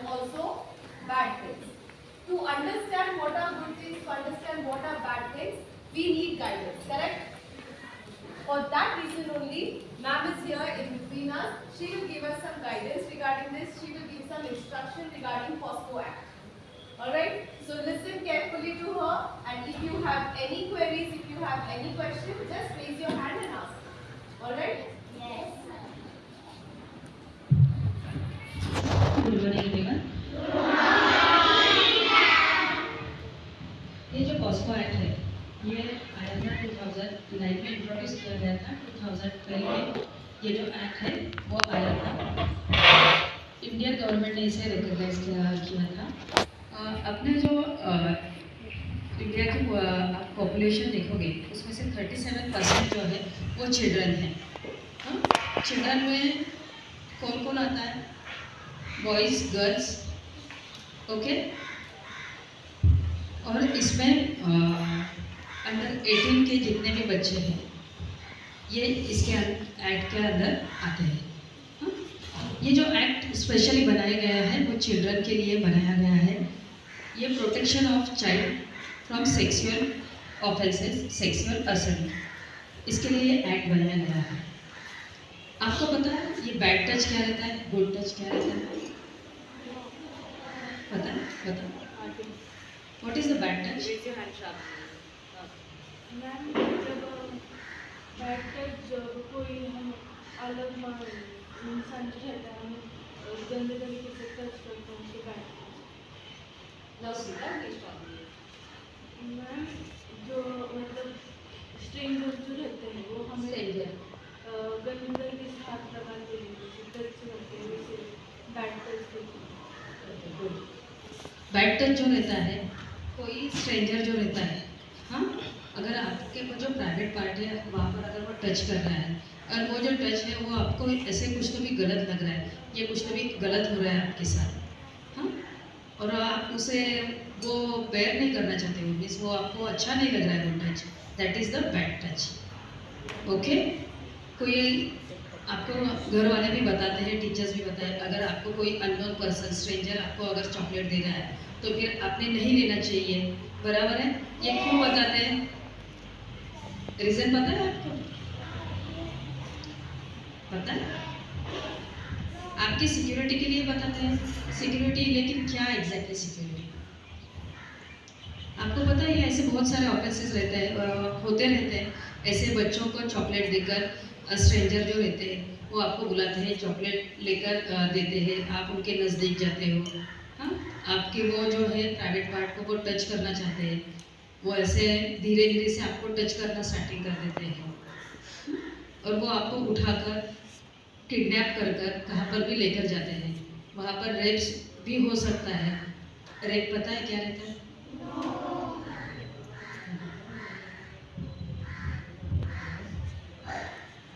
and also bad things. To understand what are good things, to understand what are bad things, we need guidance, correct? For that reason only, ma'am is here in between us. She will give us some guidance regarding this. She will give some instruction regarding POSCO Act. Alright, so listen carefully to her, and if you have any queries, if you have any questions, just raise your hand and ask. Alright? Yes. Good morning everyone. ये जो POCSO act है ये आया था 2009 में introduce किया गया था। 2012 में ये जो एक्ट है वो आया था। इंडियन गवर्नमेंट ने इसे रिकॉग्नाइज किया था। अपने जो इंडिया की पॉपुलेशन देखोगे उसमें से 37% जो है वो चिल्ड्रन है। चिल्ड्रन में कौन कौन आता है? Boys, girls, okay. और इसमें अंडर 18 के जितने भी बच्चे हैं ये इसके एक्ट के अंदर आते हैं। ये जो एक्ट स्पेशली बनाया गया है वो चिल्ड्रन के लिए बनाया गया है। ये protection of child from sexual offences, sexual assault, इसके लिए एक्ट बनाया गया है। आपको पता है ये बैड टच क्या रहता है, गुड टच क्या रहता है? पता है? बताओ। What is the bad touch? Ma'am जब बैड टच जब कोई हम अलग इंसान जो रहता है हम गंदे तरीके से टच करते हैं उसके बैड मैम जो मतलब स्ट्रेंजर जो रहते हैं वो हमें गंदे तरीके से हाथ लगाते हैं, टच करते हैं, वैसे बैड टच। बैड टच जो रहता है, कोई स्ट्रेंजर जो रहता है, हाँ, अगर आपके जो प्राइवेट पार्ट है वहाँ पर अगर वो टच कर रहा है और वो जो टच है वो आपको ऐसे कुछ तो भी गलत लग रहा है, ये कुछ तो भी गलत हो रहा है आपके साथ, हाँ, और आप उसे वो बेयर नहीं करना चाहते हो, मीन्स वो आपको अच्छा नहीं लग रहा है वो touch, that is the bad touch. Okay. कोई आपको घर वाले भी बताते हैं, टीचर्स भी बताए, अगर आपको कोई अननोन पर्सन, स्ट्रेंजर आपको अगर चॉकलेट दे रहा है तो फिर आपने नहीं लेना चाहिए, बराबर है? ये क्यों बताते हैं? रीज़न पता है आपको? पता है? आपकी सिक्योरिटी के लिए बताते हैं। सिक्योरिटी, लेकिन क्या एग्जैक्टली सिक्योरिटी? आपको पता है ऐसे बहुत सारे ऑफेंसेस रहते हैं, होते रहते हैं। ऐसे बच्चों को चॉकलेट देकर स्ट्रेंजर जो रहते हैं वो आपको बुलाते हैं, चॉकलेट लेकर देते हैं, आप उनके नज़दीक जाते हो, हाँ, आपके वो जो है प्राइवेट पार्ट को वो टच करना चाहते हैं, वो ऐसे धीरे धीरे से आपको टच करना स्टार्टिंग कर देते हैं और वो आपको उठाकर किडनैप कर कर कहाँ पर भी लेकर जाते हैं। वहाँ पर रेप्स भी हो सकता है। रेप पता है क्या रहता है?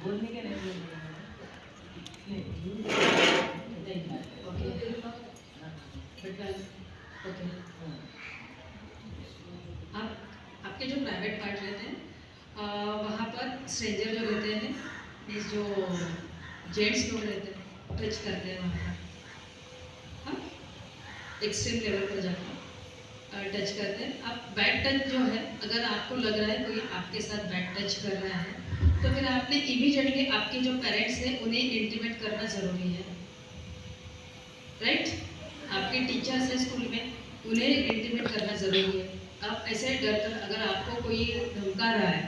बोलने के नहीं ओके। आपके जो प्राइवेट पार्ट रहते हैं वहाँ पर स्ट्रेंजर जो रहते हैं, मीन्स जो जेंट्स लोग रहते हैं, टच करते हैं वहाँ पर, हाँ, एक्सट्रीम लेवल पर जाकर टच करते हैं। आप बैड टच जो है, अगर आपको लग रहा है कोई आपके साथ बैड टच कर रहा है तो फिर आपने इमीडिएटली आपके जो पेरेंट्स हैं उन्हें इंटीमेट करना ज़रूरी है, राइट? आपके टीचर्स हैं स्कूल में, उन्हें इंटीमेट करना ज़रूरी है। आप ऐसे डर कर, अगर आपको कोई धमका रहा है,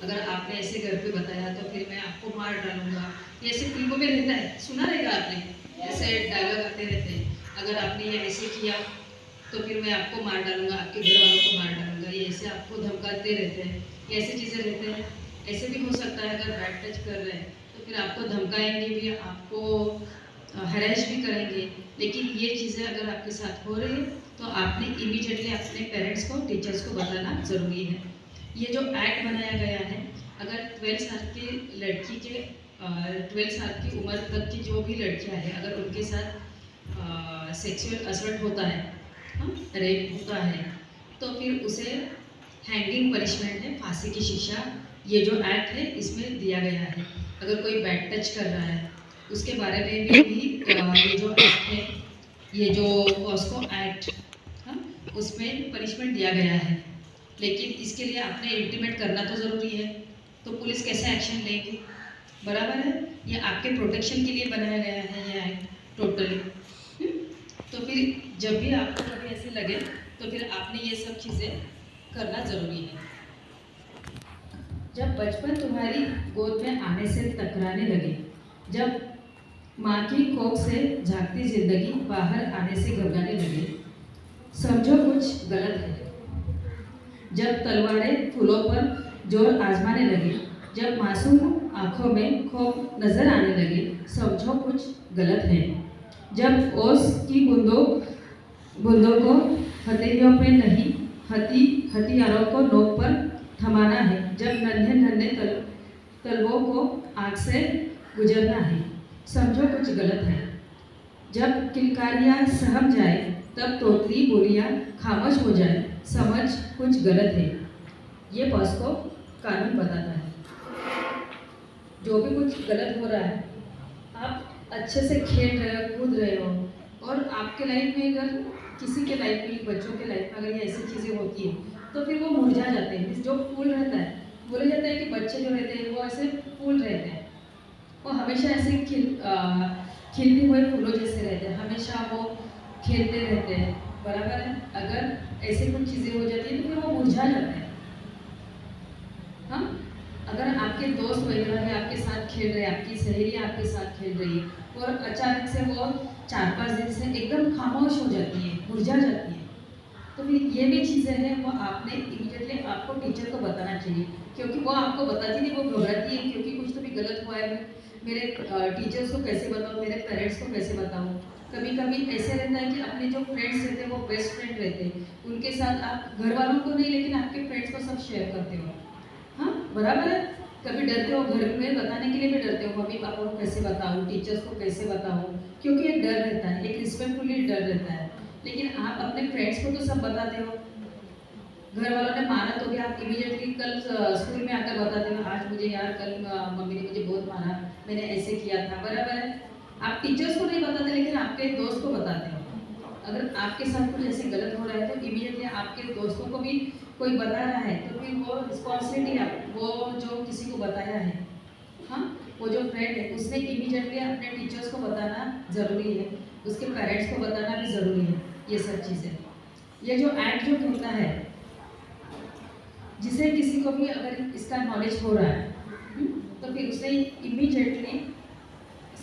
अगर आपने ऐसे घर पे बताया तो फिर मैं आपको मार डालूंगा, ये ऐसे फिल्मों में रहता है, सुना रहेगा आपने, ऐसे डायलॉग आते रहते हैं, अगर आपने ये ऐसे किया तो फिर मैं आपको मार डालूंगा, आपके घर वालों को मार डालूंगा, ये ऐसे आपको धमकाते रहते हैं, ये ऐसी चीज़ें रहते हैं। ऐसे भी हो सकता है अगर बैड टच कर रहे हैं तो फिर आपको धमकाएंगे भी, आपको हैरेस भी करेंगे, लेकिन ये चीज़ें अगर आपके साथ हो रही है तो आपने इमीडिएटली अपने पेरेंट्स को, टीचर्स को बताना ज़रूरी है। ये जो एक्ट बनाया गया है, अगर 12 साल की लड़की के 12 साल की उम्र तक की जो भी लड़कियां हैं, अगर उनके साथ सेक्सुअल असल्ट होता है, रेप होता है, तो फिर उसे हैंगिंग पनिशमेंट है, फांसी की शिक्षा, ये जो एक्ट है इसमें दिया गया है। अगर कोई बैड टच कर रहा है उसके बारे में भी ये जो एक्ट है ये जो पॉस्को एक्ट, हाँ, उसमें पनिशमेंट दिया गया है, लेकिन इसके लिए आपने इंटीमेट करना तो ज़रूरी है। तो पुलिस कैसे एक्शन लेगी? बराबर है, ये आपके प्रोटेक्शन के लिए बनाया गया है ये एक्ट टोटली। तो फिर जब भी आपको कभी ऐसे लगे तो फिर आपने ये सब चीज़ें करना ज़रूरी है। जब बचपन तुम्हारी गोद में आने से टकराने लगे, जब माँ की कोख से झांकती जिंदगी बाहर आने से घबराने लगे, समझो कुछ गलत है। जब तलवारें फूलों पर जोर आजमाने लगे, जब मासूम आंखों में खौफ नजर आने लगे, समझो कुछ गलत है। जब ओस की बूंदों को हथेलियों पे नहीं, हथियारों को नोक पर थमाना है, जब नन्हे नन्हे तलवों को आग से गुजरना है, समझो कुछ गलत है। जब किलकारियाँ सहम जाए, तब तोतली बोलियाँ खामोश हो जाए, समझ कुछ गलत है। ये पॉस्को कानून बताता है। जो भी कुछ गलत हो रहा है, आप अच्छे से खेल रहे हो, कूद रहे हो, और आपके लाइफ में अगर किसी के लाइफ में, बच्चों के लाइफ में अगर ये ऐसी चीज़ें होती हैं, तो फिर वो मुरझा जाते हैं। जो फूल रहता है, बोला जाता है कि बच्चे जो रहते हैं वो ऐसे फूल रहते हैं, वो हमेशा ऐसे खिलते हुए फूलों जैसे रहते हैं, हमेशा वो खेलते रहते हैं। बराबर है, अगर ऐसे कुछ चीज़ें हो जाती हैं तो फिर वो मुरझा जाते हैं। हाँ, अगर आपके दोस्त वगैरह है आपके साथ खेल रहे हैं, आपकी सहेली आपके साथ खेल रही है, और अचानक से वो 4-5 दिन से एकदम खामोश हो जाती है, मुरझा जाती है, तो फिर ये भी चीज़ें हैं, वो आपने इमीडिएटली आपको टीचर को बताना चाहिए, क्योंकि वो आपको बताती नहीं, वो घबराती है, क्योंकि कुछ तो भी गलत हुआ है। मेरे टीचर्स को कैसे बताऊँ, मेरे पेरेंट्स को कैसे बताऊँ। कभी कभी ऐसे रहता है कि अपने जो फ्रेंड्स रहते हैं वो बेस्ट फ्रेंड रहते हैं, उनके साथ आप घर वालों को नहीं, लेकिन आपके फ्रेंड्स को सब शेयर करते हो। हाँ, बराबर है। कभी डरते हो, घर में बताने के लिए भी डरते हो, मम्मी पापा को कैसे बताऊँ, टीचर्स को कैसे बताऊँ, क्योंकि एक डर रहता है, एक रिस्पेक्टफुली डर रहता है। लेकिन आप अपने फ्रेंड्स को तो सब बताते हो, घर वालों ने माना तो भी आप इमीडिएटली कल स्कूल में आकर बताते हो, आज मुझे यार कल मम्मी ने मुझे बहुत मारा, मैंने ऐसे किया था। बराबर है, आप टीचर्स को नहीं बताते, लेकिन आपके दोस्त को बताते हो। अगर आपके साथ कुछ ऐसे गलत हो रहा है तो इमीडिएटली आपके दोस्तों को भी कोई बता रहा है, तो फिर वो रिस्पॉन्सिबिलिटी आप, वो जो किसी को बताया है, हाँ, वो जो फ्रेंड है, उसने इमीडिएटली अपने टीचर्स को बताना ज़रूरी है, उसके पेरेंट्स को बताना भी ज़रूरी है। ये सब चीज़ें, ये जो एक्ट जो होता है, जिसे किसी को भी अगर इसका नॉलेज हो रहा है, तो फिर उसे इमीडिएटली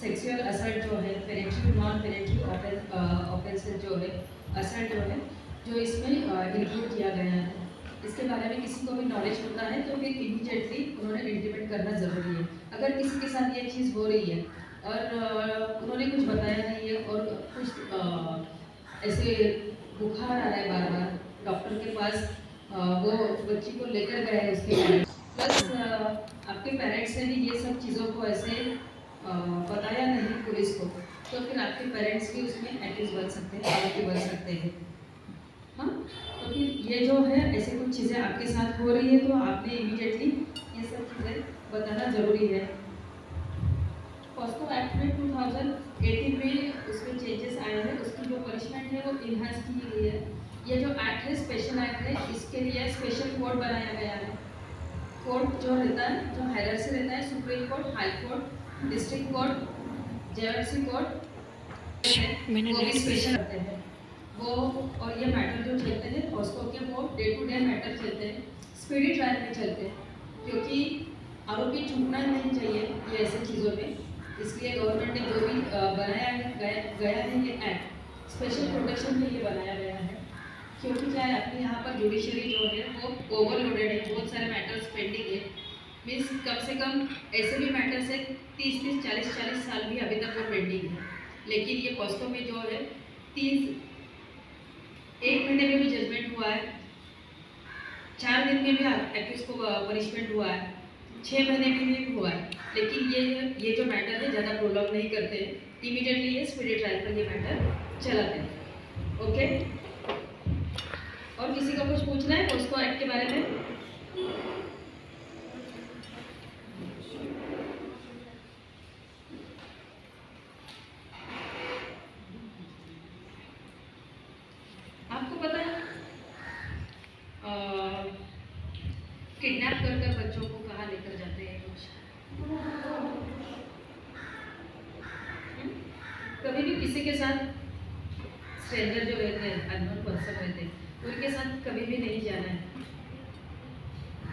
सेक्सुअल असल्ट जो है, पेरेंटल नॉन पेरेंटल ऑफेंस जो है, असल्ट जो है, जो इसमें इंक्लूड किया गया है, इसके बारे में किसी को भी नॉलेज होता है तो फिर इमीडिएटली उन्होंने इंटीमेट करना ज़रूरी है। अगर किसी के साथ ये चीज़ हो रही है और उन्होंने कुछ बताया नहीं है, और कुछ ऐसे बुखार आ रहा है बार बार, डॉक्टर के पास वो बच्ची को लेकर गए हैं उसके पेरेंट्स, प्लस आपके पेरेंट्स ने भी ये सब चीज़ों को ऐसे बताया नहीं पुलिस को, तो फिर आपके पेरेंट्स भी उसमें एक्यूज बन सकते हैं, आरोपी बन सकते हैं। हाँ, तो फिर ये जो है ऐसे कुछ चीज़ें आपके साथ हो रही है तो आपने इमीडिएटली ये सब चीज़ें बताना ज़रूरी है। पॉस्को एक्ट में 2018 में उसमें चेंजेस आए हैं, उसकी जो पनिशमेंट है वो इन्हांस की गई है। ये जो एक्ट है स्पेशल एक्ट है, इसके लिए स्पेशल कोर्ट बनाया गया है। कोर्ट जो रहता है, जो हायरार्की रहता है, supreme court, high court, district court, JMC court, वो भी स्पेशल रहते हैं वो। और ये मैटर जो चलते हैं पॉस्को के, वो डे टू डे मैटर चलते हैं, स्पीडी ट्रायल में चलते हैं, क्योंकि आरोपी चूकना नहीं चाहिए ये ऐसी चीज़ों में। इसलिए गवर्नमेंट ने जो भी बनाया गया है ये एक्ट स्पेशल प्रोटेक्शन के लिए बनाया गया है, क्योंकि क्या है अपने यहाँ पर जुडिशरी जो है वो ओवरलोडेड है, बहुत सारे मैटर्स पेंडिंग है। मीन्स कम से कम ऐसे भी मैटर्स है 30-30, 40-40 साल भी अभी तक वो पेंडिंग है, लेकिन ये पॉस्को में जो है 1 महीने में भी जजमेंट हुआ है, 4 दिन में भी एक्यूज को पनिशमेंट हुआ है, 6 महीने में भी हुआ है। लेकिन ये जो मैटर है ज़्यादा प्रोलॉन्ग नहीं करते हैं, इमीडिएटली ये स्पीडी ट्रायल पर ये मैटर चलाते हैं। ओके, और किसी का कुछ पूछना है पॉस्को एक्ट के बारे में? किडनैप कर कर बच्चों को कहाँ लेकर जाते हैं कुछ। कभी भी किसी के साथ स्ट्रेंजर जो रहते हैं, अननोन पर्सन रहते हैं, उनके साथ कभी भी नहीं जाना है।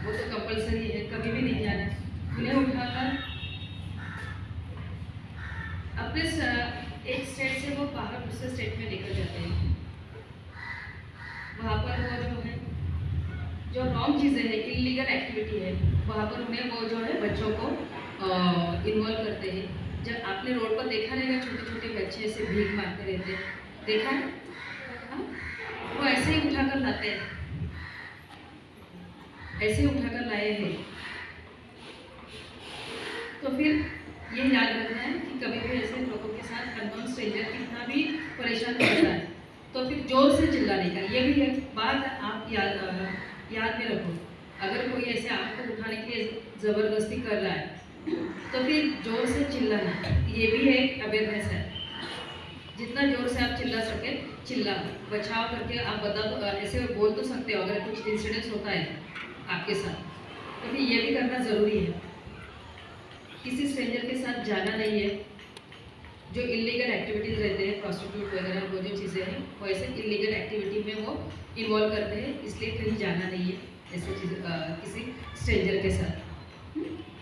वो तो कंपलसरी है, कभी भी नहीं जाना है। उन्हें उठाकर अपने एक स्टेट से वो बाहर दूसरे स्टेट में लेकर जाते हैं। वहाँ पर वो जो है, जो रॉन्ग चीज़ें हैं, इलीगल एक्टिविटी है, वहाँ पर उन्हें वो जो है बच्चों को इन्वॉल्व करते हैं। जब आपने रोड पर देखा रहेगा छोटे छोटे बच्चे ऐसे भीख मांगते रहते हैं, देखा है? हाँ? वो ऐसे ही उठाकर लाते हैं, ऐसे ही उठाकर लाए हैं। तो फिर ये याद रखना है कि कभी भी ऐसे लोगों के साथ अननोन स्ट्रेंजर कितना भी परेशान करता है तो फिर जोर से चिल्लाने का, ये भी एक बात आप याद में रखो। अगर कोई ऐसे आपको उठाने के लिए ज़बरदस्ती कर रहा है तो फिर जोर से चिल्लाना, ये भी एक अवेयरनेस है। जितना जोर से आप चिल्ला सके चिल्ला, बचाव करके आप बता ऐसे बोल तो सकते हो अगर कुछ इंसिडेंट्स होता है आपके साथ, तो फिर ये भी करना ज़रूरी है। किसी स्ट्रेंजर के साथ जाना नहीं है। जो इलीगल एक्टिविटीज़ रहते हैं, प्रोस्टिट्यूट वगैरह, वो जो चीज़ें हैं वो ऐसे इलीगल एक्टिविटी में वो इन्वॉल्व करते हैं, इसलिए कहीं जाना नहीं है ऐसे चीज़ किसी स्ट्रेंजर के साथ।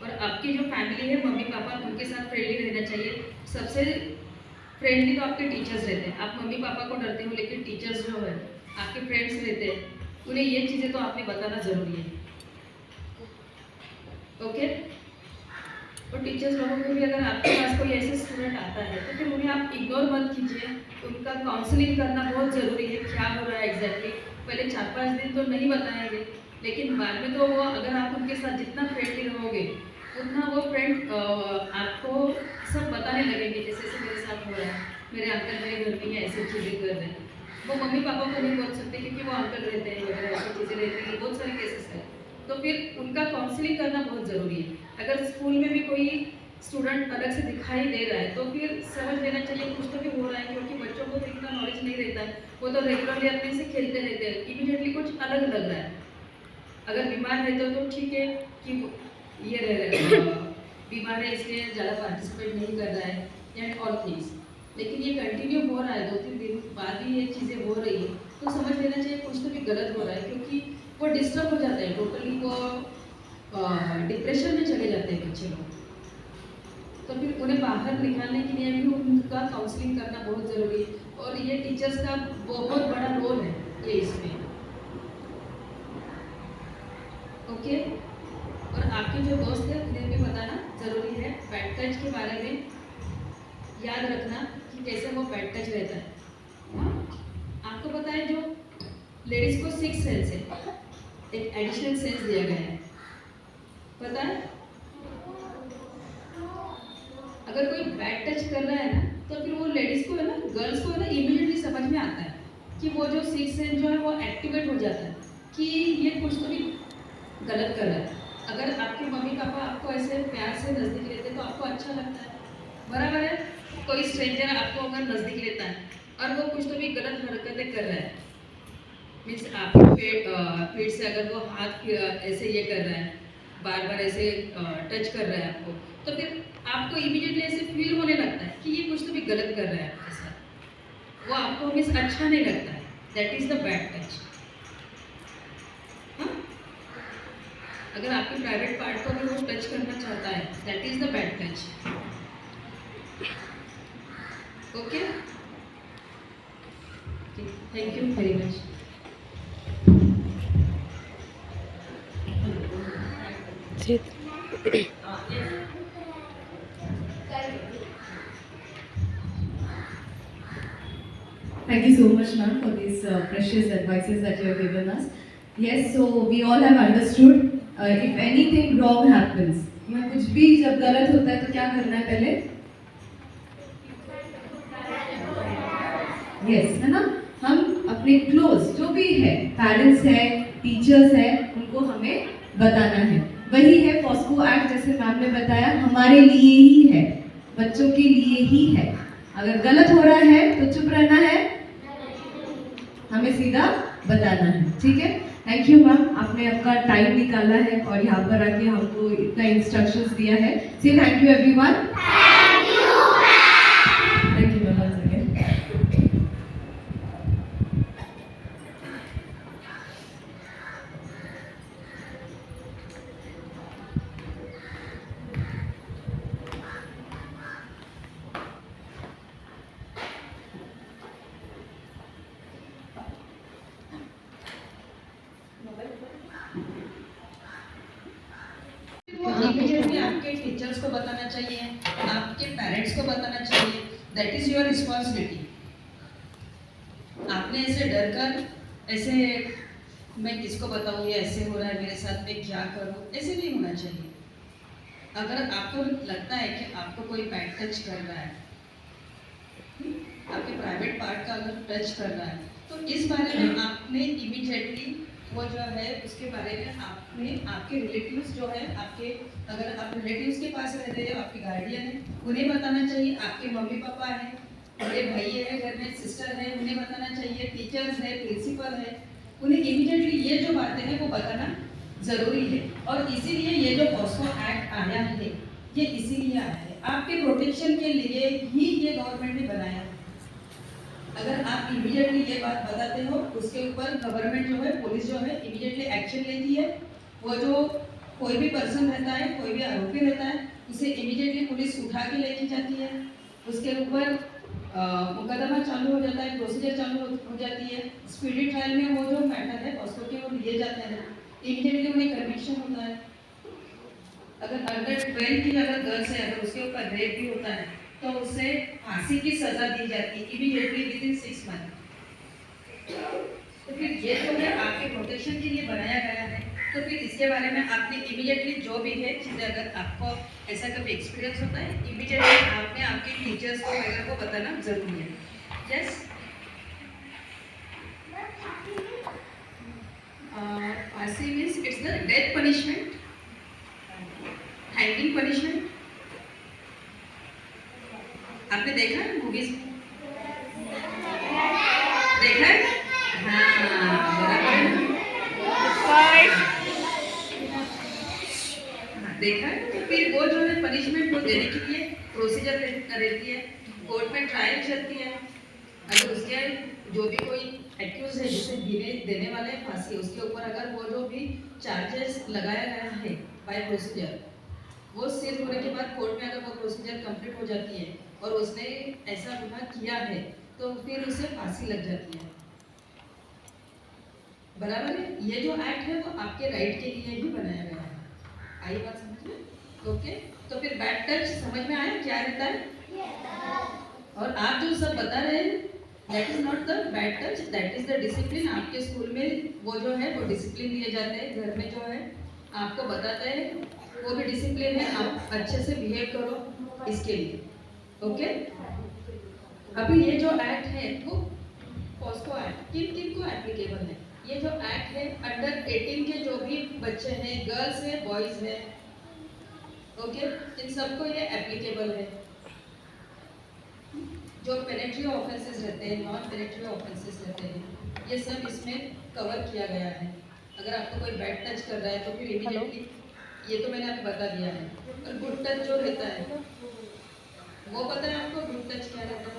और आपकी जो फैमिली है, मम्मी पापा, उनके साथ फ्रेंडली रहना चाहिए। सबसे फ्रेंडली तो आपके टीचर्स रहते हैं। आप मम्मी पापा को डरते हो, लेकिन टीचर्स जो है आपके फ्रेंड्स रहते हैं, उन्हें ये चीज़ें तो आपने बताना ज़रूरी है। ओके? और टीचर्स लोगों को भी अगर आपके पास कोई ऐसे स्टूडेंट आता है तो फिर उन्हें आप इग्नोर मत कीजिए। उनका काउंसलिंग करना बहुत ज़रूरी है, क्या हो रहा है एग्जैक्टली। पहले 4-5 दिन तो नहीं बताएंगे, लेकिन बाद में तो वो अगर आप उनके साथ जितना फ्रेंडली रहोगे उतना वो फ्रेंड आपको सब बताने लगेंगे, जैसे ऐसे मेरे साथ हो रहा है, मेरे अंकल मेरे घर में ही ऐसी चीज़ें कर रहे हैं। वो मम्मी पापा को नहीं बोल सकते क्योंकि वो अंकल रहते हैं वगैरह, ऐसी चीज़ें रहती हैं, बहुत सारे केसेस हैं। तो फिर उनका काउंसलिंग करना बहुत ज़रूरी है। अगर स्कूल में भी कोई स्टूडेंट अलग से दिखाई दे रहा है तो फिर समझ लेना चाहिए कुछ तो भी हो रहा है, क्योंकि बच्चों को तो इतना नॉलेज नहीं रहता है। वो तो रेगुलरली अपने से खेलते रहते हैं, इमीडिएटली कुछ अलग लग रहा है। अगर बीमार है तो ठीक है कि ये बीमार है इसलिए ज़्यादा पार्टिसिपेट नहीं कर रहा है एंड ऑल थिंग्स, लेकिन ये कंटिन्यू हो रहा है, 2-3 दिन बाद भी ये चीज़ें हो रही है, तो समझ लेना चाहिए कुछ तो भी गलत हो रहा है, क्योंकि वो डिस्टर्ब हो जाते हैं टोटली, वो डिप्रेशन में चले जाते हैं बच्चे लोग। तो फिर उन्हें बाहर निकालने के लिए भी उनका काउंसलिंग करना बहुत ज़रूरी है, और ये टीचर्स का बहुत बड़ा रोल है ये इसमें। ओके? और आपके जो दोस्त हैं उन्हें भी बताना ज़रूरी है बैड टच के बारे में। याद रखना कि कैसे वो बैड टच रहता है। आपको पता है जो लेडीज़ को 6 सेंस है, एक एडिशनल सेंस दिया गया है, पता है? अगर कोई बैड टच कर रहा है ना तो फिर वो लेडीज़ को है ना, गर्ल्स को है ना, इमीडिएटली समझ में आता है कि वो जो 6 सेंस जो है वो एक्टिवेट हो जाता है कि ये कुछ तो भी गलत कर रहा है। अगर आपके मम्मी पापा आपको ऐसे प्यार से नज़दीक लेते तो आपको अच्छा लगता है, बराबर है? कोई स्ट्रेंजर आपको अगर नज़दीक लेता है और वो कुछ तो भी गलत हरकतें कर रहा है, मीन्स आपके पेट से अगर वो हाथ ऐसे ये कर रहा है, बार बार ऐसे टच कर रहा है आपको, तो फिर आपको इमीडिएटली ऐसे फील होने लगता है कि ये कुछ तो भी गलत कर रहा है आपके साथ। वो आपको मीन्स अच्छा नहीं लगता है, that is the bad touch. अगर आपके प्राइवेट पार्ट को अगर वो टच करना चाहता है, that is the bad touch. Okay? Thank you very much. Thank you so much, ma'am, for these precious advices that you have given us. Yes, so we all have understood. If anything wrong happens, मैं कुछ भी जब गलत होता है तो क्या करना है पहले? Yes, है ना? हम अपने क्लोज जो भी है, पेरेंट्स है, टीचर्स है, उनको हमें बताना है। वही है पॉस्को एक्ट, जैसे मैम ने बताया, हमारे लिए ही है, बच्चों के लिए ही है। अगर गलत हो रहा है तो चुप रहना है, हमें सीधा बताना है, ठीक है। थैंक यू मैम, आपने आपका टाइम निकाला है और यहाँ पर आके हमको इतना इंस्ट्रक्शंस दिया है। से thank you everyone. Thank you ma'am once again. Immediately आपके टीचर्स को बताना चाहिए, आपके पेरेंट्स को बताना चाहिए। That is your responsibility. आपने ऐसे डर कर ऐसे मैं किसको बताऊँ, ये ऐसे हो रहा है मेरे साथ, में क्या करूँ, ऐसे नहीं होना चाहिए। अगर आपको लगता है कि आपको कोई बैड टच कर रहा है, आपके प्राइवेट पार्ट का अगर टच कर रहा है, तो इस बारे में आपने इमीडिएटली वो जो है उसके बारे में आपने आपके रिलेटिव्स जो है आपके, अगर आप रिलेटिव्स के पास रहते हैं, आपके गार्डियन है, उन्हें बताना चाहिए। आपके मम्मी पापा हैं, बड़े भाई है घर में, सिस्टर है, उन्हें बताना चाहिए। टीचर्स है, प्रिंसिपल है, उन्हें इमीडिएटली ये जो बातें हैं वो बताना ज़रूरी है। और इसीलिए ये जो पॉस्को एक्ट आया है, ये इसीलिए आया है, आपके प्रोटेक्शन के लिए ही ये गवर्नमेंट ने बनाया है। अगर आप इमीडिएटली ये बात बताते हो, उसके ऊपर गवर्नमेंट जो है, पुलिस जो है, इमीडिएटली एक्शन लेती है। वो जो कोई भी पर्सन रहता है, कोई भी आरोपी रहता है, उसे इमीडिएटली पुलिस उठा के लेके जाती है। उसके ऊपर मुकदमा चालू हो जाता है, प्रोसीजर चालू हो जाती है। स्पीडी ट्रायल में वो जो मैटर है पॉस्को के वो लिए जाते हैं, इमीडिएटली उन्हें कन्विक्शन होता है। अगर अंडर 12 की अगर गर्ल्स है, अगर उसके ऊपर रेप भी होता है, तो उसे फांसी की सजा दी जाती है इमीडिएटली विदिन 6 मंथ। तो फिर ये जो है आपके प्रोटेक्शन के लिए बनाया गया है। तो फिर इसके बारे में आपने इमीडिएटली जो भी है चीज़ें, अगर आपको ऐसा कभी एक्सपीरियंस होता है, इमीडिएटली आपने आपके टीचर्स को वगैरह को बताना जरूरी है। यस, फांसी means it's the death punishment, hanging punishment. आपने देखा है मूवीज में? देखा है? हाँ, बराबर। हाँ, देखा है। तो फिर वो जो है पनिशमेंट वो देने के लिए प्रोसीजर रहती है, कोर्ट में ट्रायल चलती है। अगर उसके जो भी कोई एक्यूज है जिसे देने वाले हैं फांसी, उसके ऊपर अगर वो जो भी चार्जेस लगाया गया है बाय प्रोसीजर, वो सीज होने के बाद कोर्ट में अगर वो प्रोसीजर कंप्लीट हो जाती है और उसने ऐसा गुनाह किया है, तो फिर उसे फांसी लग जाती है। बराबर है। ये जो एक्ट है वो आपके राइट के लिए ही बनाया गया है। आई बात समझ में? ओके, तो फिर बैड टच समझ में आया क्या रहता है? और आप जो सब बता रहे हैं, that is not the bad touch, that is the discipline. आपके स्कूल में वो जो है वो डिसिप्लिन दिए जाते हैं, घर में जो है आपको बताते हैं वो भी डिसिप्लिन है, आप अच्छे से बिहेव करो इसके लिए। ओके, अभी ये जो एक्ट है वो पॉस्को एक्ट किन किन को एप्लीकेबल है? ये जो एक्ट है अंडर 18 के जो भी बच्चे हैं, गर्ल्स है, बॉयज है, ओके, इन सबको ये एप्लीकेबल है। जो पेनेट्री ऑफेंसेस रहते हैं, नॉन पेनेट्री ऑफेंसेस रहते हैं, ये सब इसमें कवर किया गया है। अगर आपको कोई बैड टच कर रहा है तो फिर इमीडिएटली, ये तो मैंने आपको बता दिया है। और गुड टच जो रहता है वो पता है आपको, गुड टच क्या रहता है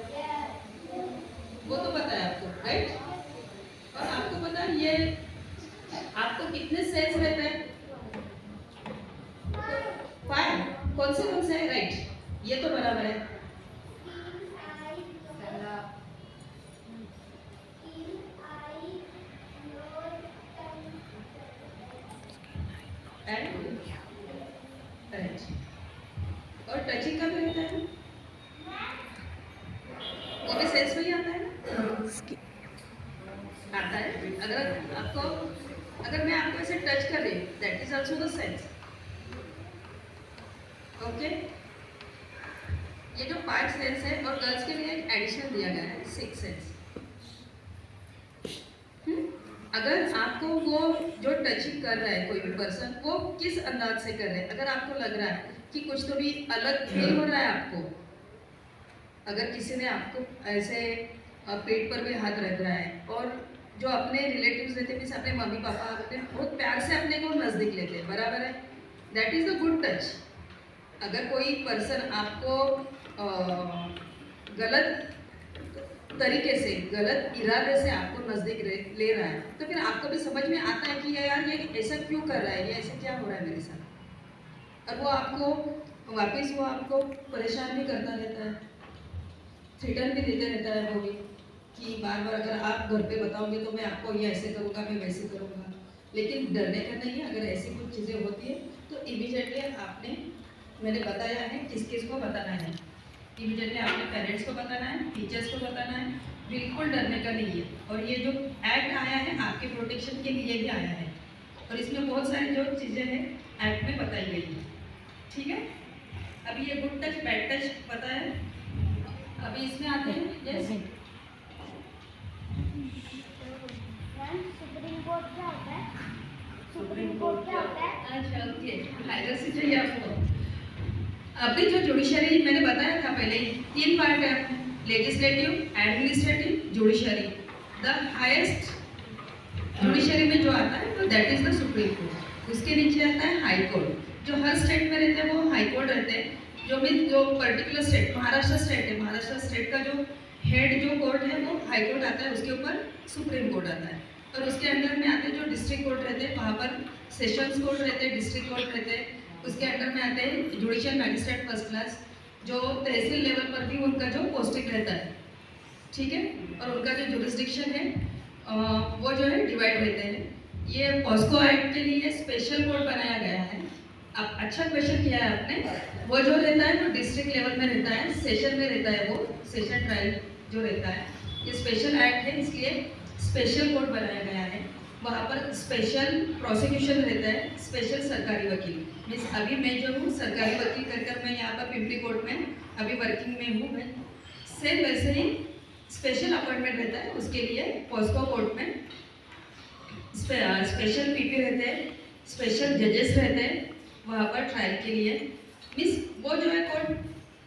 वो तो पता है आपको, राइट? और आपको पता है ये आपको कितने सेल्स रहते हैं? 5। कौन से है? राइट, ये तो बराबर है। राइट, और टचिंग का भी रहता है, वो भी सेल्स में ही आता है ना? आता है। अगर मैं आपको ऐसे टच कर रही हूँ, that is also the sense. Okay, ये जो 5 सेंस है, और गर्ल्स के लिए एडिशन दिया गया है 6 सेंस। अगर आपको वो जो टचिंग कर रहा है कोई भी पर्सन, वो किस अंदाज से कर रहे हैं, अगर आपको लग रहा है कि कुछ तो भी अलग फील हो रहा है आपको, अगर किसी ने आपको ऐसे पेट पर भी हाथ रख रहा है और जो अपने रिलेटिव्स रहते हैं, मीन्स अपने मम्मी पापा अपने बहुत प्यार से अपने को नज़दीक लेते हैं, बराबर है, that is a good touch. अगर कोई पर्सन आपको गलत तरीके से, गलत इरादे से आपको नज़दीक ले रहा है, तो फिर आपको भी समझ में आता है कि यार ये ऐसा क्यों कर रहा है, ये ऐसा क्या हो रहा है मेरे साथ। और वो आपको वापस वो आपको परेशान भी करता रहता है, थ्रेटन भी देते रहता है वो भी, कि बार बार अगर आप घर पे बताओगे तो मैं आपको ये ऐसे करूँगा, मैं वैसे करूँगा। लेकिन डरने का नहीं है, अगर ऐसी कुछ चीज़ें होती है तो इमीडिएटली आपने, मैंने बताया है किस किस को बताना है, इमीडिएटली आपने पेरेंट्स को बताना है, टीचर्स को बताना है, बिल्कुल डरने का नहीं है। और ये जो एक्ट आया है आपके प्रोटेक्शन के लिए भी आया है, और इसमें बहुत सारी जो चीज़ें हैं एक्ट में बताई गई है, ठीक है। अभी ये गुड टच बैड टच पता है, अभी इसमें आते हैं। यस, सुप्रीम कोर्ट क्या होता है? सुप्रीम कोर्ट क्या होता है? अच्छा ओके, हायरसी चाहिए आपको। अभी जो जुडिशरी मैंने बताया था पहले ही, 3 पार्ट है, legislative, administrative, judiciary. The highest judiciary में जो आता है तो that is the supreme court. उसके नीचे आता है हाई कोर्ट। जो हर स्टेट में रहते हैं वो हाई कोर्ट रहते हैं। जो पर्टिकुलर स्टेट, महाराष्ट्र स्टेट है, महाराष्ट्र स्टेट का जो हेड जो कोर्ट है वो हाई कोर्ट आता है, उसके ऊपर सुप्रीम कोर्ट आता है। और उसके अंडर में आते हैं जो डिस्ट्रिक्ट कोर्ट रहते हैं, वहाँ पर सेशंस कोर्ट रहते हैं, डिस्ट्रिक्ट कोर्ट रहते हैं। उसके अंडर में आते हैं जुडिशियल मैजिस्ट्रेट फर्स्ट क्लास, जो तहसील लेवल पर भी उनका जो पोस्टिंग रहता है, ठीक है। और उनका जो जुरिस्डिक्शन है वो जो है डिवाइड रहते हैं। ये पॉस्को एक्ट के लिए स्पेशल कोर्ट बनाया गया है। अब अच्छा क्वेश्चन किया है आपने। वो जो रहता है वो डिस्ट्रिक्ट लेवल में रहता है, सेशन में रहता है, वो सेशन ट्रायल जो रहता है। ये स्पेशल एक्ट है, इसलिए स्पेशल कोर्ट बनाया गया है। वहाँ पर स्पेशल प्रोसिक्यूशन रहता है, स्पेशल सरकारी वकील। मीन्स अभी मैं जो हूँ सरकारी वकील कर मैं यहाँ पर पिंपरी कोर्ट में अभी वर्किंग में हूँ मैं, सेम वैसे ही स्पेशल अपॉइंटमेंट रहता है उसके लिए पॉस्को कोर्ट में। स्पेशल पीपी रहते हैं, स्पेशल जजेस रहते हैं वहाँ पर ट्रायल के लिए। मीन्स वो जो है कोर्ट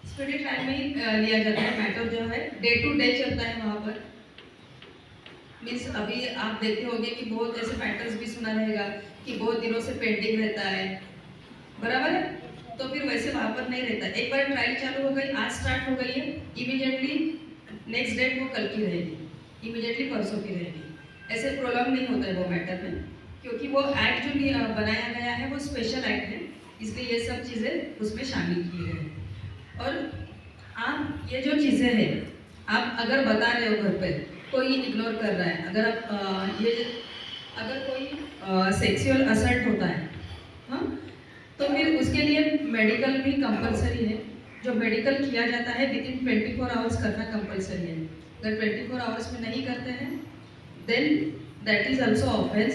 स्पीडी ट्रायल में ही लिया जाता है, मैटर जो है डे टू डे चलता है वहाँ पर। मीन्स अभी आप देखते होंगे कि बहुत ऐसे मैटर्स भी सुना रहेगा कि बहुत दिनों से पेंडिंग रहता है, बराबर है। तो फिर वैसे वहाँ पर नहीं रहता। एक बार ट्रायल चालू हो गई, आज स्टार्ट हो गई है, इमीडिएटली नेक्स्ट डेट वो कल की रहेगी, इमीडिएटली परसों की रहेगी। ऐसे प्रोलॉन्ग नहीं होता है वो मैटर में, क्योंकि वो एक्ट जो भी बनाया गया है वो स्पेशल एक्ट है, इसलिए ये सब चीज़ें उसमें शामिल की है। और आप ये जो चीज़ें हैं आप अगर बता रहे हो घर पे, कोई इग्नोर कर रहा है, अगर आप अगर कोई सेक्सुअल असल्ट होता है, हाँ, तो फिर उसके लिए मेडिकल भी कंपलसरी है। जो मेडिकल किया जाता है विद इन 24 आवर्स करना कंपलसरी है। अगर 24 आवर्स में नहीं करते हैं then that is also offence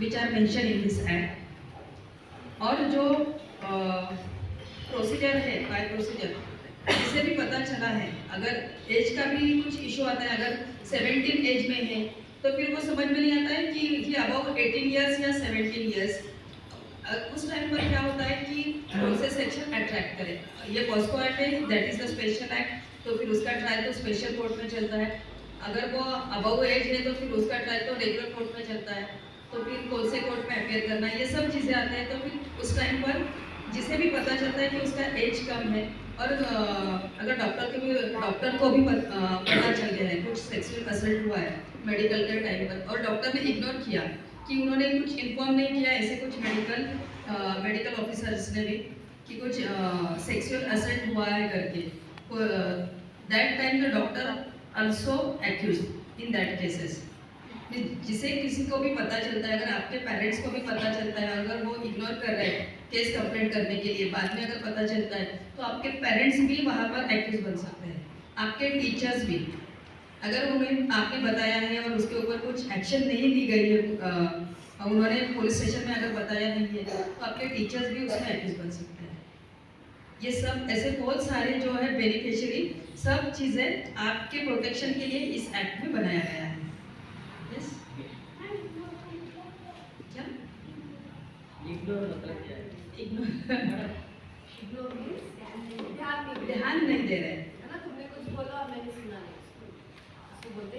which are mention in this act. और जो प्रोसीजर है, बाय प्रोसीजर, जिससे भी पता चला है, अगर एज का भी कुछ इशू आता है, अगर 17 एज में है तो फिर वो समझ में नहीं आता है कि अबाउट 18 ईयर्स या 17 ईयर्स। उस टाइम पर क्या होता है कि कौन से सेक्शन अट्रैक्ट करे। ये पॉस्को एक्ट है, that is the special act, तो फिर उसका ट्रायल तो स्पेशल कोर्ट में चलता है। अगर वो अबव एज है तो फिर उसका ट्रायल तो रेगुलर कोर्ट में चलता है, तो फिर कौन से कोर्ट में अपेयर करना है, ये सब चीज़ें आते हैं। तो फिर उस टाइम पर जिसे भी पता चलता है कि उसका एज कम है, और अगर डॉक्टर को भी पता चल गया है कुछ सेक्सुअल असल्ट हुआ है मेडिकल के टाइम पर, और डॉक्टर ने इग्नोर किया कि उन्होंने कुछ इन्फॉर्म नहीं किया, ऐसे कुछ मेडिकल ऑफिसर्स ने भी कि कुछ सेक्सुअल असल्ट हुआ है करके, that time the doctor also accused in that cases. जिसे किसी को भी पता चलता है, अगर आपके पेरेंट्स को भी पता चलता है, अगर वो इग्नोर कर रहे हैं केस कंप्लेंट करने के लिए, बाद में अगर पता चलता है तो आपके पेरेंट्स भी वहाँ पर एक्यूज बन सकते हैं, आपके टीचर्स भी। अगर उन्हें आपने बताया है और उसके ऊपर कुछ एक्शन नहीं ली गई है, उन्होंने पुलिस स्टेशन में अगर बताया नहीं है, तो आपके टीचर्स भी उसमें एक्यूज बन सकते हैं। ये सब ऐसे बहुत सारे जो है बेनिफिशियरी, सब चीज़ें आपके प्रोटेक्शन के लिए इस एक्ट में बनाया गया है। यस, क्या इग्नोर मतलब क्या है? इग्नोर ध्यान नहीं दे रहे हैं। है ना, तुमने कुछ बोला और मैंने सुना नहीं, उसको बोलते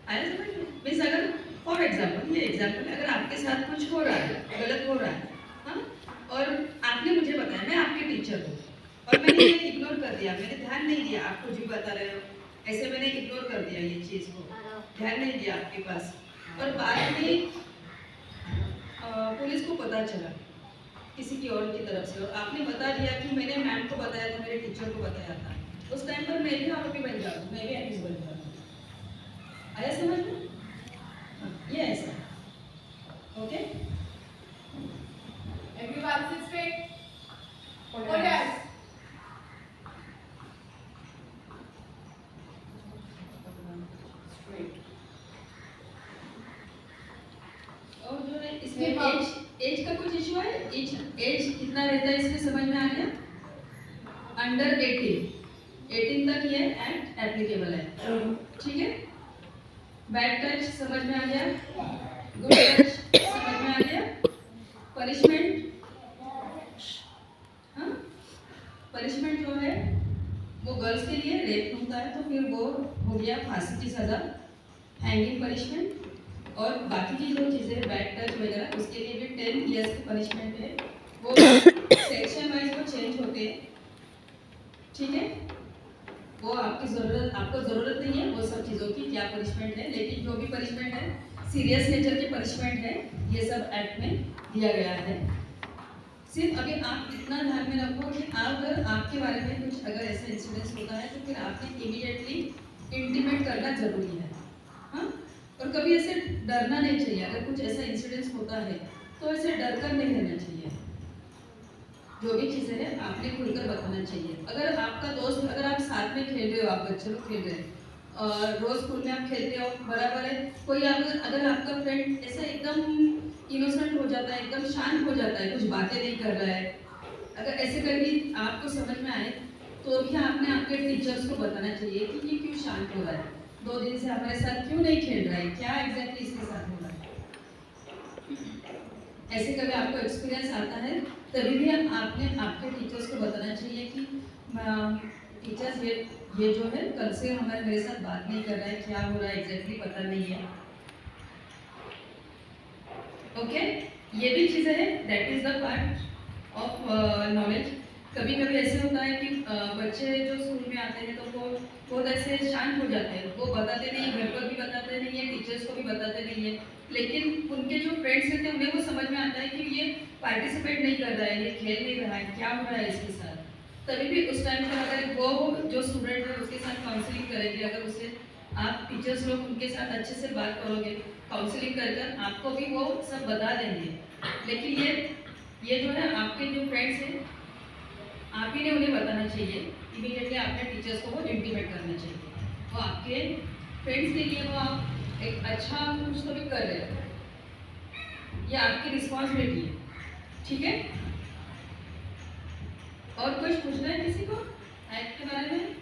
आया समझ में? मीन्स अगर फॉर एग्जाम्पल, ये एग्जाम्पल, अगर आपके साथ कुछ हो रहा है, गलत हो रहा है, हाँ, और आपने मुझे बताया, मैं आपकी टीचर हूँ, और मैंने ये इग्नोर कर दिया, मैंने ध्यान नहीं दिया, आप कुछ भी बता रहे हो, ऐसे मैंने इग्नोर कर दिया ये चीज़ को, ध्यान नहीं दिया आपके पास, और बाद में पुलिस को पता चला किसी की और की तरफ से, और आपने बता दिया कि मैंने मैम को बताया था, मेरे टीचर को बताया था, उस टाइम पर मैं भी आरोपी बन जाऊँ, मैं भी एक्यूज बन जाऊँ। आया समझ में? हाँ, ये ऐसा, okay? Everyone sit straight. Hold hands. और जो है इसमें एज का कुछ इशू है, एज कितना रहता है इसमें समझ में आ गया? अंडर 18 तक ये एक्ट एप्लीकेबल है, ठीक है? बैड टच समझ में आ गया, गुड टच समझ में आ गया, पनिशमेंट, हाँ, पनिशमेंट जो है वो गर्ल्स के लिए रेप होता है तो फिर वो हो गया फांसी की सज़ा, हैंगिंग पनिशमेंट, और बाकी की जो चीज़ें बैड टच वगैरह उसके लिए भी 10 ईयर्स की पनिशमेंट है, वो सेक्शन वाइज वो चेंज होते हैं, ठीक है? वो आपको ज़रूरत नहीं है वो सब चीज़ों की क्या पनिशमेंट है, लेकिन जो भी पनिशमेंट है सीरियस नेचर की पनिशमेंट है, ये सब एक्ट में दिया गया है। सिर्फ अभी आप इतना ध्यान में रखो कि अगर आपके बारे में कुछ अगर ऐसा इंसिडेंस होता है तो फिर आपने इमीडिएटली इंटीमेट करना जरूरी है, हाँ? और कभी ऐसे डरना नहीं चाहिए, अगर कुछ ऐसा इंसिडेंस होता है तो ऐसे डर कर नहीं रहना चाहिए, जो भी चीज़ें हैं आपने खुलकर बताना चाहिए। अगर आपका दोस्त, अगर आप साथ में खेल रहे हो, आप बच्चे लोग खेल रहे हैं और रोज स्कूल में आप खेलते हो, बराबर है, कोई अगर आपका फ्रेंड ऐसा एकदम इनोसेंट हो जाता है, एकदम शांत हो जाता है, कुछ बातें नहीं कर रहा है, अगर ऐसे कभी आपको समझ में आए तो भी आपने आपके टीचर्स को बताना चाहिए कि ये क्यों शांत हो रहा है, 2 दिन से हमारे साथ क्यों नहीं खेल रहा है, क्या एग्जैक्टली इसके साथ हो रहा है। ऐसे कभी आपको एक्सपीरियंस आता है तभी भी आपने आपके टीचर्स को बताना चाहिए कि टीचर्स ये जो है कल से मेरे साथ बात नहीं कर रहा है, क्या हो रहा है एग्जैक्टली पता नहीं है, ओके? ये भी चीज़ें हैं, that is the part of knowledge. कभी कभी ऐसे होता है कि बच्चे जो स्कूल में आते हैं तो वो बहुत ऐसे शांत हो जाते हैं, वो बताते नहीं, घर पर भी बताते नहीं है, टीचर्स को भी बताते नहीं है, लेकिन उनके जो फ्रेंड्स रहते हैं उन्हें वो समझ में आता है कि ये पार्टिसिपेट नहीं कर रहा है, ये खेल नहीं रहा है, क्या हो रहा है इसके साथ। तभी भी उस टाइम पर अगर वो जो स्टूडेंट है उसके साथ काउंसलिंग करेंगे, अगर उससे आप टीचर्स लोग उनके साथ अच्छे से बात करोगे, काउंसलिंग कर आपको भी वो सब बता देंगे। लेकिन ये जो है आपके जो फ्रेंड्स हैं आप ही ने उन्हें बताना चाहिए, इमीडिएटली आपने टीचर्स को वो इंटीमेट करना चाहिए, वो आपके फ्रेंड्स के लिए वो आप एक अच्छा कुछ तो भी कर रहे हो, ये आपकी रिस्पॉन्सिबिलिटी है, ठीक है? और कुछ पूछना है किसी को एक्ट के बारे में?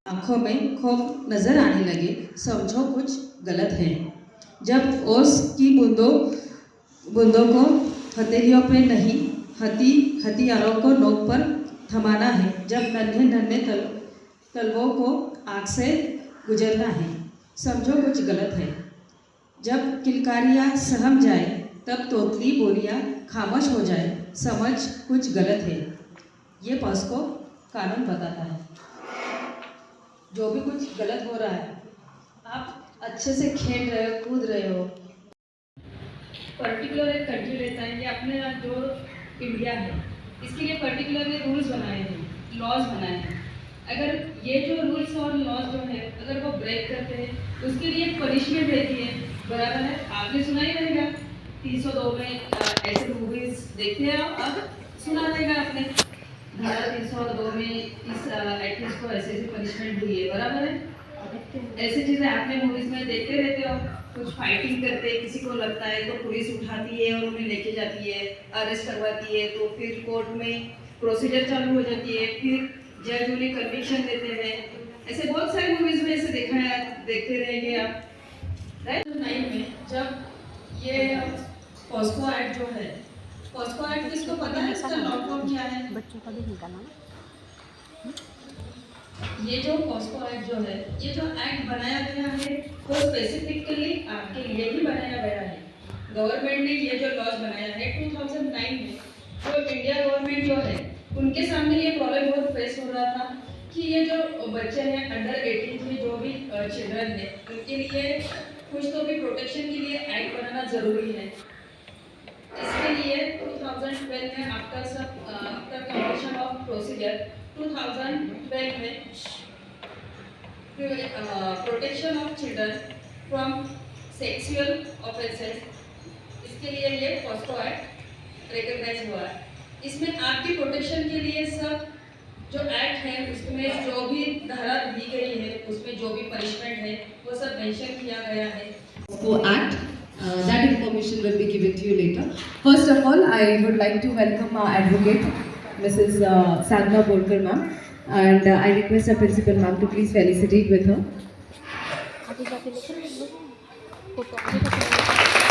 आंखों में खौफ नजर आने लगे, समझो कुछ गलत है। जब ओस की बूंदों को हथेलियों पे नहीं, हथियारों को नोक पर थमाना है। जब नन्हे तलवों को आँख से गुजरना है, समझो कुछ गलत है। जब किलकारियाँ सहम जाए, तब तोतली बोलियाँ खामोश हो जाए, समझ कुछ गलत है। ये पॉस्को कानून बताता है। जो भी कुछ गलत हो रहा है, आप अच्छे से खेल रहे हो, कूद रहे हो, पर्टिकुलर एक कंट्री रहता है, ये अपने जो इंडिया है, इसके लिए पर्टिकुलरली रूल्स बनाए हैं, लॉज बनाए हैं। अगर ये जो रूल्स और लॉज जो है अगर वो ब्रेक करते हैं तो उसके लिए पनिशमेंट रहती है, बराबर है? आपने सुना ही रहेगा 302 में ऐसे मूवीज देखते हैं आप सुना रहेगा आपने, धारा 302 में इस एक्ट्रेस को ऐसे पनिशमेंट दी है, बराबर है? ऐसी चीज़ें आपने मूवीज में देखते रहते हो। कुछ फाइटिंग करते हैं, किसी को लगता है तो पुलिस उठाती है और उन्हें लेके जाती है, अरेस्ट करवाती है, तो फिर कोर्ट में प्रोसीजर चालू हो जाती है, फिर जज उन्हें कन्विक्शन देते हैं। ऐसे बहुत सारे मूवीज में ऐसे देखा है, देखते रहेंगे आप। 2009 में जब ये पॉस्को एक्ट जो है, पॉस्को एक्ट किसको पता है इसका लॉ फॉर्म क्या है? बच्चों का भी निकाला ये जो पॉस्को एक्ट जो है, ये जो एक्ट बनाया गया है वो स्पेसिफिकली आपके लिए ही बनाया गया है। गवर्नमेंट ने ये जो लॉज बनाया है 2009 में, जो इंडिया गवर्नमेंट जो है उनके सामने ये प्रॉब्लम बहुत फेस हो रहा था कि ये जो बच्चे हैं अंडर 18 के जो भी चिल्ड्रन है उनके लिए कुछ तो भी प्रोटेक्शन के लिए एक्ट बनाना जरूरी है। इसके लिए 2012 में आफ्टर कंप्लीशन ऑफ प्रोसीजर 2012 में protection of children from sexual offences, इसके लिए ये पॉस्को एक्ट रिकॉग्नाइज हुआ है। इसमें आपकी प्रोटेक्शन के लिए सब जो एक्ट है उसमें जो भी धारा दी गई है, उसमें जो भी पनिशमेंट है वो सब मेंशन किया गया है। POSCO Act. That information will be given to you later. First of all, I would like to welcome our advocate, Mrs. Sadhna Bolkar ma'am, and I request our principal ma'am to please felicitate with her. आगे जाके लेकर photo आगे जाके